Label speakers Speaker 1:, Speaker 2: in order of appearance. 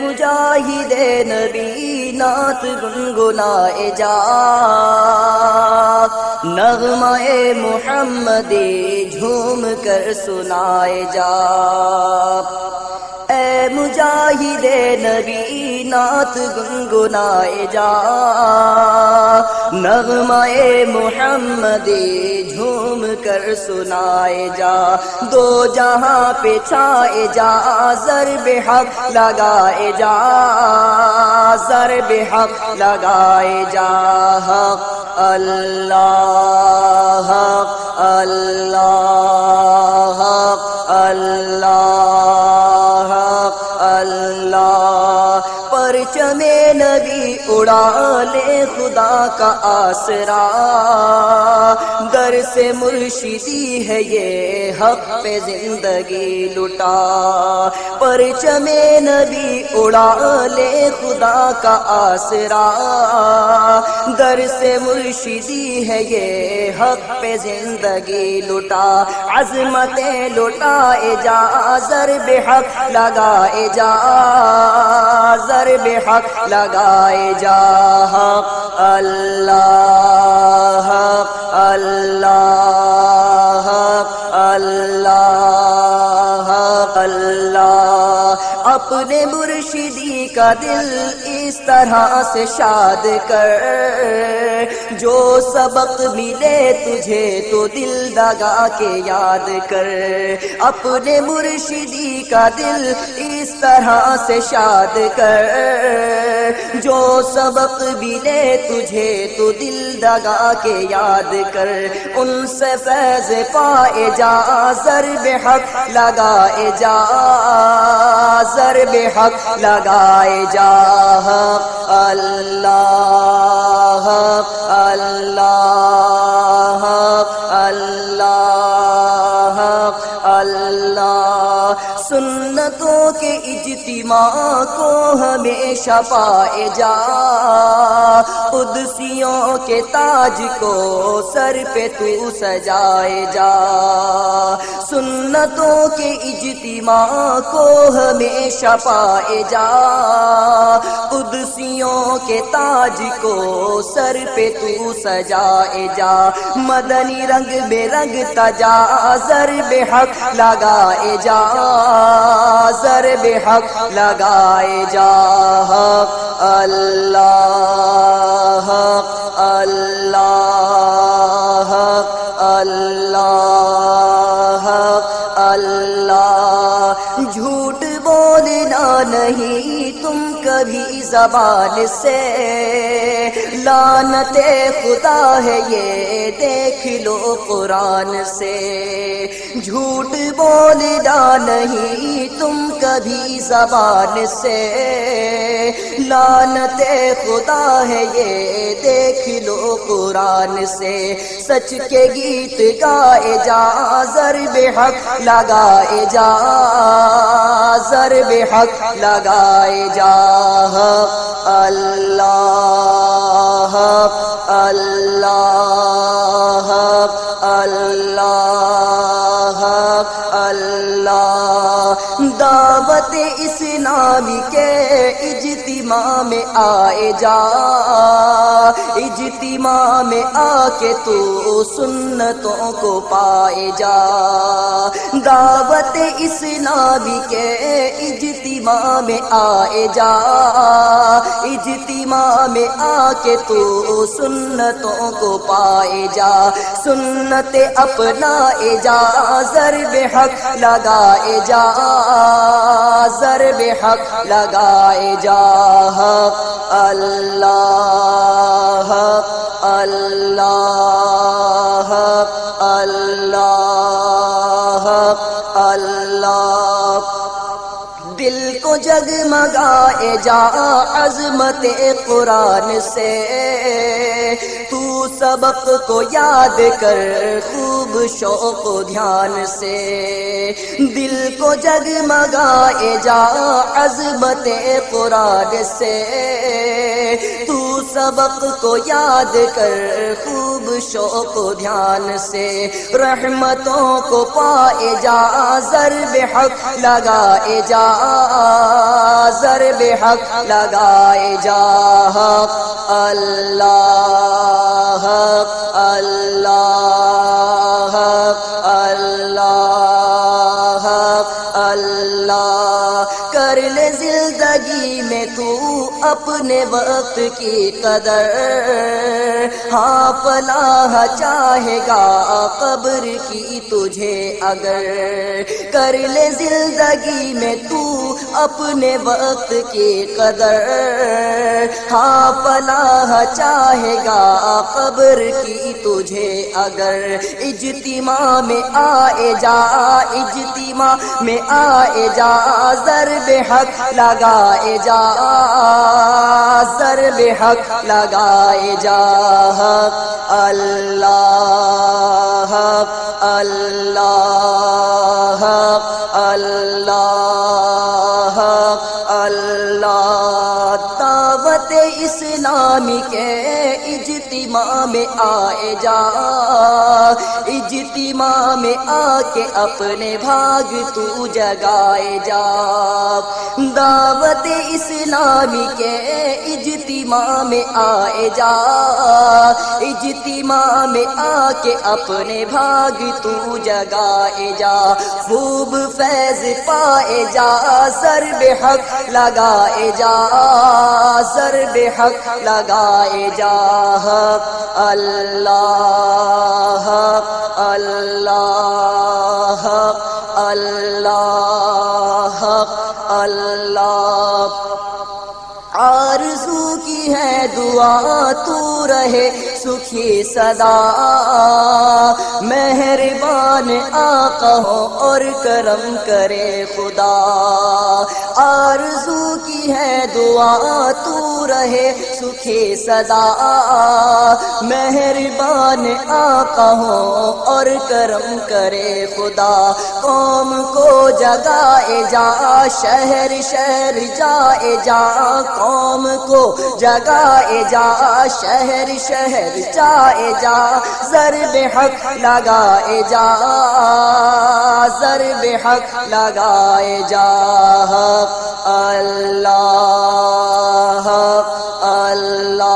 Speaker 1: مجاہد نبی نعت گنگنائے جا، نغمہ محمدی جھوم کر سنائے جا۔ اے مجاہد نبی نعت گنگنائے جا، نغمہ محمدی جھوم کر سنائے جا۔ دو جہاں پہ چھائے جا، ضرب حق لگائے جا، ضرب حق لگائے جا۔ حق اللہ، حق اللہ، حق اللہ، حق اللہ۔ پرچم نبی اڑا لے خدا کا آسرا، در سے مرشدی ہے یہ حق پہ زندگی لٹا۔ پرچم نبی اڑا لے خدا کا آسرا، در سے مرشدی ہے یہ حق پہ زندگی لٹا۔ عظمتیں لٹائے جا، ضرب حق لگائے جا، ضرب حق لگائے جا۔ حق اللہ، حق اللہ، حق اللہ، حق اللہ۔ اپنے مرشدی کا دل اس طرح سے شاد کر، جو سبق ملے تجھے تو دل لگا کے یاد کر۔ اپنے مرشدی کا دل اس طرح سے شاد کر، جو سبق ملے تجھے تو دل لگا کے یاد کر۔ ان سے فیض پائے جا، ضرب حق لگائے جا، ضرب حق لگائے جا۔ حق اللہ، حق اللہ، حق اللہ، حق اللہ۔ سنتوں کے اجتماع کو ہمیشہ پائے جا، قدسیوں کے تاج کو سر پہ تو سجائے جا۔ سنتوں کے اجتماع کو ہمیشہ پائے جا، قدسیوں کے تاج کو سر پہ تو سجائے جا۔ مدنی رنگ میں رنگتا جا، ضرب حق لگائے جا، ضرب حق لگائے جا۔ حق اللہ، حق اللہ، حق اللہ، حق اللہ۔ جھوٹ بولنا نہیں تم کبھی زبان سے، لعنت خدا ہے یہ دیکھ لو قرآن سے۔ جھوٹ بولنا نہیں تم کبھی زبان سے، لعنت خدا ہے یہ دیکھ لو قرآن سے۔ سچ کے گیت گائے جا، ضرب حق لگائے جا، ضرب حق لگائے جا۔ حق اللہ، حق اللہ، حق اللہ، حق اللہ۔ دعوت اسلامی کے اجتماع میں آئے جا، اجتماع میں آ کے تو سنتوں کو پائے جا۔ دعوت اسلامی کے اجتماع میں آئے جا، اجتماع میں آ کے تو سنتوں کو پائے جا۔ سنت اپنائے جا، ضرب حق لگائے جا، ضرب حق لگائے جا۔ حق اللہ، حق اللہ، حق اللہ، حق اللہ۔ دل کو جگمگائے جا عظمت قرآن سے، تو سبق کو یاد کر خوب شوق و دھیان سے۔ دل کو جگمگائے جا عظمت قرآن سے، تو سبق کو یاد کر خوب شوق و دھیان سے، رحمتوں کو پائے جا، ضرب حق لگائے جا، ضرب حق لگائے جا۔ حق اللہ، حق اللہ، حق اللہ، حق اللہ۔ کر لے زندگی میں تو اپنے وقت کی قدر، ہاں فلاح چاہے گا قبر کی تجھے اگر۔ کر لے زندگی میں تو اپنے وقت کی قدر، ہاں فلاح چاہے گا قبر کی تجھے اگر۔ اجتماع میں آئے جا، اجتماع میں آئے جا، ضرب حق لگائے جا، ضرب حق لگائے جا۔ حق اللہ، حق اللہ، حق اللہ، حق اللہ۔ دعوت اسلامی کے اجتماع میں آئے جا، اجتماع میں آ کے اپنے بھاگ تو جگائے جا۔ دعوت اسلامی کے اجتماع میں آئے جا، اجتماع میں آ کے اپنے بھاگ تو جگائے جا۔ خوب فیض پائے جا، ضرب حق لگائے جا، ضرب حق لگائے جا۔ حق اللہ، حق اللہ، حق اللہ، حق اللہ۔ آرزو کی ہے دعا تو رہے سکھی صدا، مہربان آقا ہو اور کرم کرے خدا۔ آرزو کی ہے دعا تو رہے سکھی صدا، مہربان آقا ہو اور کرم کرے خدا۔ قوم کو جگائے جا، شہر شہر جائے جا، قوم کو جگائے جا، شہر شہر جائے جا، ضرب حق لگائے جا، ضرب حق لگائے جا۔ حق اللہ، حق اللہ۔